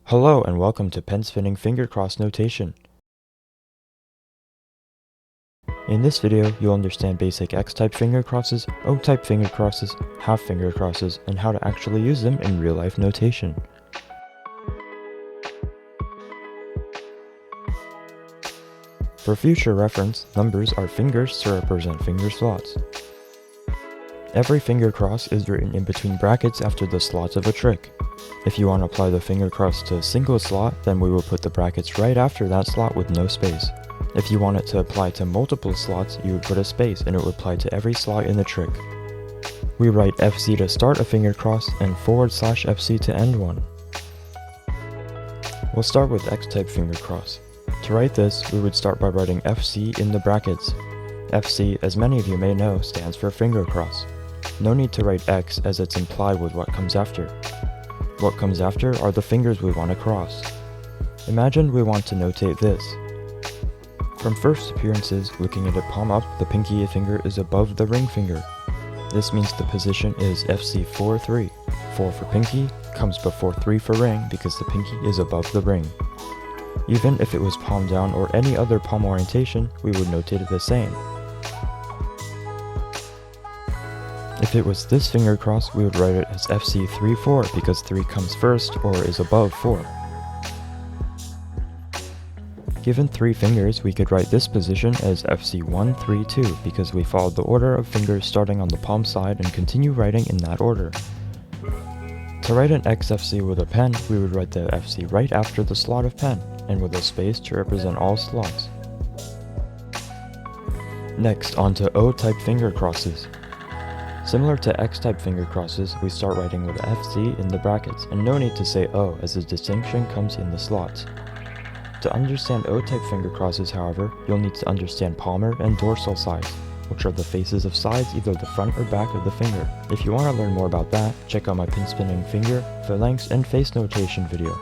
Hello and welcome to penspinning fingercross notation. In this video, you'll understand basic X-type fingercrosses, O-type fingercrosses, half fingercrosses, and how to actually use them in real-life notation. For future reference, numbers are fingers to represent finger slots. Every finger cross is written in between brackets after the slots of a trick. If you want to apply the finger cross to a single slot, then we will put the brackets right after that slot with no space. If you want it to apply to multiple slots, you would put a space and it would apply to every slot in the trick. We write FC to start a finger cross and /FC to end one. We'll start with X-type finger cross. To write this, we would start by writing FC in the brackets. FC, as many of you may know, stands for finger cross. No need to write X as it's implied with what comes after. What comes after are the fingers we want to cross. Imagine we want to notate this. From first appearances, looking at it palm up, the pinky finger is above the ring finger. This means the position is FC 4-3. 4 for pinky comes before 3 for ring because the pinky is above the ring. Even if it was palm down or any other palm orientation, we would notate it the same. If it was this finger cross, we would write it as FC 3-4 because 3 comes first or is above 4. Given 3 fingers, we could write this position as FC 1-3-2 because we followed the order of fingers starting on the palm side and continue writing in that order. To write an XFC with a pen, we would write the FC right after the slot of pen, and with a space to represent all slots. Next, on to O-type finger crosses. Similar to X-type finger crosses, we start writing with FC in the brackets, and no need to say O as the distinction comes in the slots. To understand O-type finger crosses, however, you'll need to understand palmar and dorsal sides, which are the faces of sides, either the front or back of the finger. If you want to learn more about that, check out my penspinning finger, phalanx, and face notation video.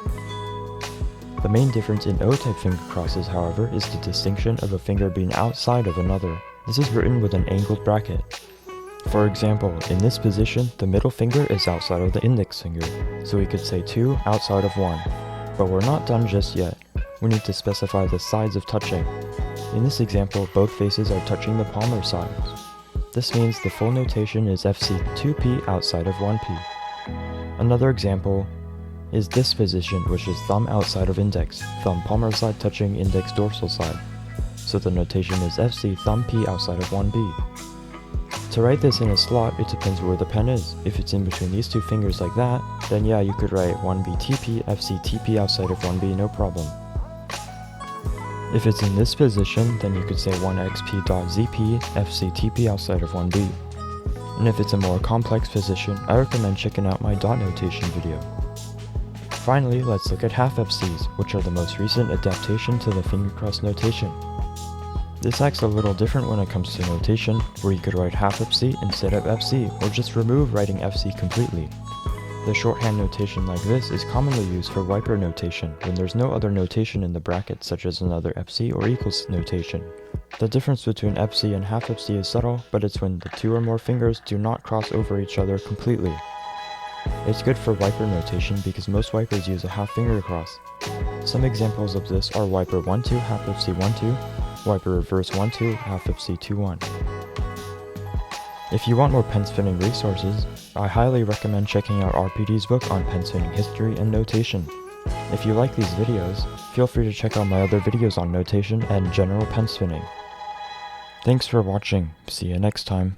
The main difference in O-type finger crosses, however, is the distinction of a finger being outside of another. This is written with an angled bracket. For example, in this position, the middle finger is outside of the index finger, so we could say 2 outside of 1. But we're not done just yet. We need to specify the sides of touching. In this example, both faces are touching the palmar side. This means the full notation is FC 2P outside of 1P. Another example is this position, which is thumb outside of index, thumb palmar side touching index dorsal side. So the notation is FC thumb P outside of 1B. To write this in a slot, it depends where the pen is. If it's in between these two fingers like that, then yeah, you could write 1B TP, FC TP outside of 1B, no problem. If it's in this position, then you could say 1XP.ZP, FC TP outside of 1B. And if it's a more complex position, I recommend checking out my dot notation video. Finally, let's look at half FCs, which are the most recent adaptation to the finger cross notation. This acts a little different when it comes to notation, where you could write half FC instead of FC, or just remove writing FC completely. The shorthand notation like this is commonly used for wiper notation, when there's no other notation in the bracket such as another FC or equals notation. The difference between FC and half FC is subtle, but it's when the 2 or more fingers do not cross over each other completely. It's good for wiper notation because most wipers use a half finger cross. Some examples of this are wiper 1-2 half FC 1-2, wiper reverse 1-2 half FC 2-1. If you want more penspinning resources, I highly recommend checking out RPD's book on penspinning history and notation. If you like these videos, feel free to check out my other videos on notation and general penspinning. Thanks for watching. See you next time.